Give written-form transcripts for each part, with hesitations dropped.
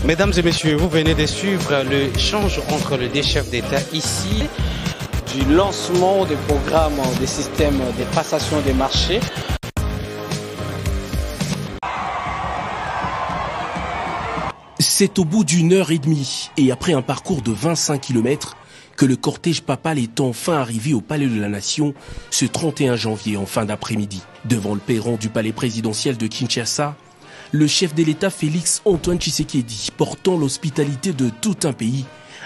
Mesdames et messieurs, vous venez de suivre l'échange entre les deux chefs d'État ici. Du lancement des programmes des systèmes de passation des marchés. C'est au bout d'1h30 et après un parcours de 25 km que le cortège papal est enfin arrivé au Palais de la Nation ce 31 janvier en fin d'après-midi. Devant le perron du palais présidentiel de Kinshasa, le chef de l'État Félix Antoine Tshisekedi, portant l'hospitalité de tout un pays,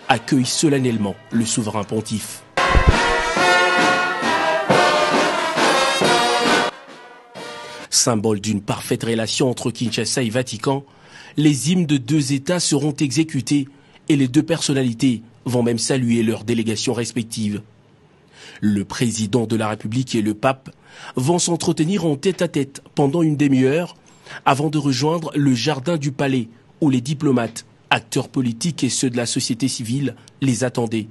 accueille solennellement le souverain pontife. Symbole d'une parfaite relation entre Kinshasa et Vatican, les hymnes de deux États seront exécutés et les deux personnalités vont même saluer leurs délégations respectives. Le président de la République et le pape vont s'entretenir en tête-à-tête pendant une demi-heure avant de rejoindre le jardin du palais où les diplomates, acteurs politiques et ceux de la société civile les attendaient.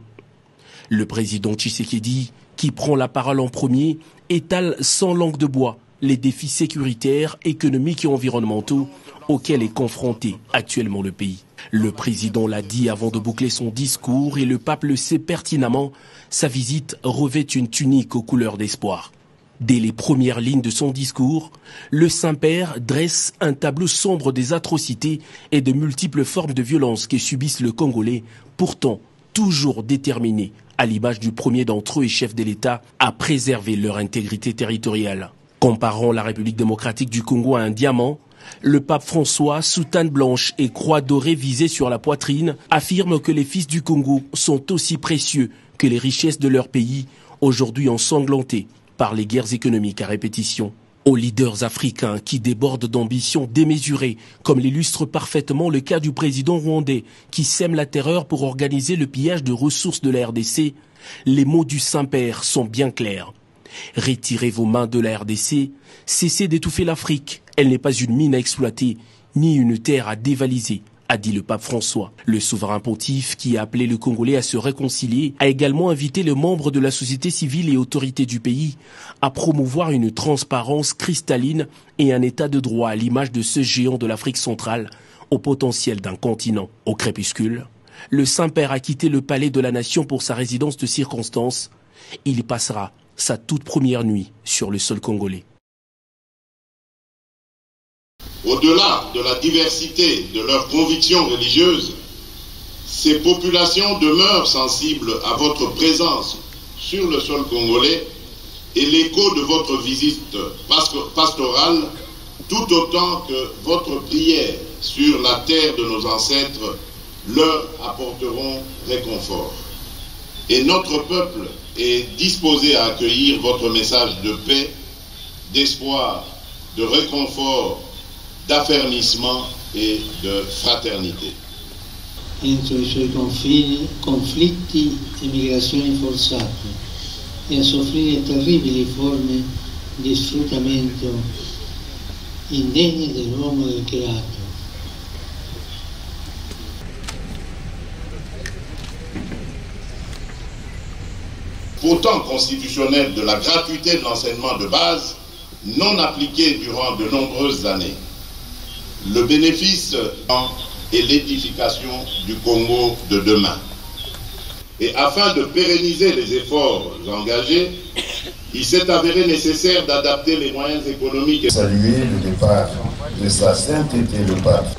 Le président Tshisekedi, qui prend la parole en premier, étale sans langue de bois les défis sécuritaires, économiques et environnementaux auxquels est confronté actuellement le pays. Le président l'a dit avant de boucler son discours et le pape le sait pertinemment, sa visite revêt une tunique aux couleurs d'espoir. Dès les premières lignes de son discours, le Saint-Père dresse un tableau sombre des atrocités et de multiples formes de violence que subissent le Congolais, pourtant toujours déterminés, à l'image du premier d'entre eux et chef de l'État, à préserver leur intégrité territoriale. Comparant la République démocratique du Congo à un diamant, le pape François, soutane blanche et croix dorée visée sur la poitrine, affirme que les fils du Congo sont aussi précieux que les richesses de leur pays, aujourd'hui ensanglantés par les guerres économiques à répétition. Aux leaders africains qui débordent d'ambitions démesurées, comme l'illustre parfaitement le cas du président rwandais qui sème la terreur pour organiser le pillage de ressources de la RDC, les mots du Saint-Père sont bien clairs. Retirez vos mains de la RDC, cessez d'étouffer l'Afrique. Elle n'est pas une mine à exploiter, ni une terre à dévaliser, a dit le pape François. Le souverain pontife, qui a appelé le Congolais à se réconcilier, a également invité les membres de la société civile et autorités du pays à promouvoir une transparence cristalline et un état de droit à l'image de ce géant de l'Afrique centrale, au potentiel d'un continent. Au crépuscule, le Saint-Père a quitté le palais de la Nation pour sa résidence de circonstance. Il y passera sa toute première nuit sur le sol congolais. Au-delà de la diversité de leurs convictions religieuses, ces populations demeurent sensibles à votre présence sur le sol congolais et l'écho de votre visite pastorale, tout autant que votre prière sur la terre de nos ancêtres, leur apporteront réconfort. Et notre peuple est disposé à accueillir votre message de paix, d'espoir, de réconfort, d'affermissement et de fraternité. Entro i suoi confini conflitti e migrazioni forzate e a soffrire terribili forme di sfruttamento indegne dell'uomo del creato. Pourtant constitutionnel de la gratuité de l'enseignement de base, non appliqué durant de nombreuses années. Le bénéfice et l'édification du Congo de demain. Et afin de pérenniser les efforts engagés, il s'est avéré nécessaire d'adapter les moyens économiques et saluer le départ de sa sainteté le pape.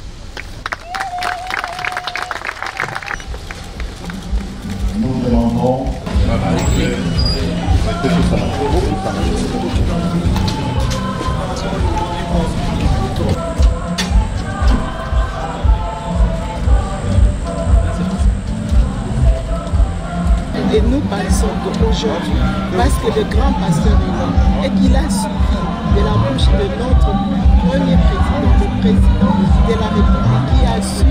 Nous demandons et nous pensons qu'aujourd'hui, parce que le grand pasteur est là et qu'il a suffi de la bouche de notre premier président, le président de la République, qui a su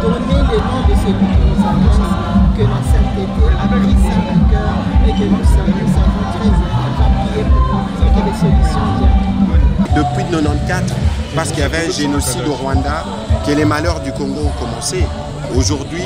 donner le nom de celui qui nous adresse, que la sainteté a pris ça à cœur et que nous savons très bien va prier pour nous et que les solutions viennent. Depuis 1994, parce qu'il y avait un génocide au Rwanda, que les malheurs du Congo ont commencé. Aujourd'hui,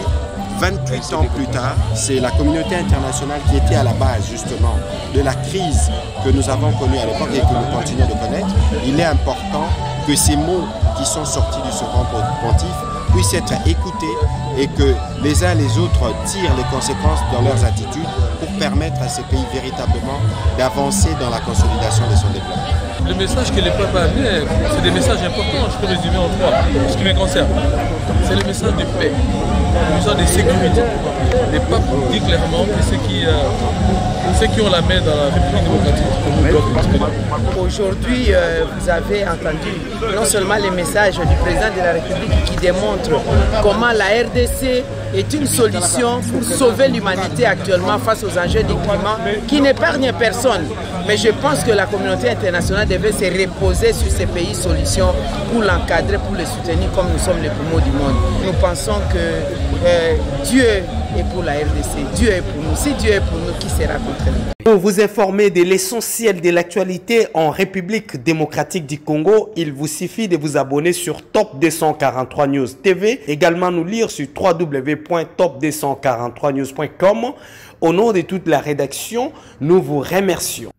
28 ans plus tard, c'est la communauté internationale qui était à la base justement de la crise que nous avons connue à l'époque et que nous continuons de connaître. Il est important que ces mots qui sont sortis du souverain pontife puissent être écoutés et que les uns les autres tirent les conséquences dans leurs attitudes pour permettre à ces pays véritablement d'avancer dans la consolidation de son développement. Le message que les peuples a amené, c'est des messages importants, je peux résumer en trois, ce qui me concerne. C'est le message de paix, le message de sécurité. Les peuples disent clairement que ceux qui ont la main dans la République démocratique doivent exprimer. Aujourd'hui, vous avez entendu non seulement les messages du président de la République qui démontrent comment la RDC est une solution pour sauver l'humanité actuellement face aux enjeux du climat qui n'épargne personne. Mais je pense que la communauté internationale devait se reposer sur ces pays solutions pour l'encadrer, pour le soutenir comme nous sommes les poumons du monde. Nous pensons que Dieu est pour la RDC, Dieu est pour nous. Si Dieu est pour nous, qui sera contre nous? Pour vous informer de l'essentiel de l'actualité en République démocratique du Congo, il vous suffit de vous abonner sur Top 243 News TV, également nous lire sur www.top243news.com. Au nom de toute la rédaction, nous vous remercions.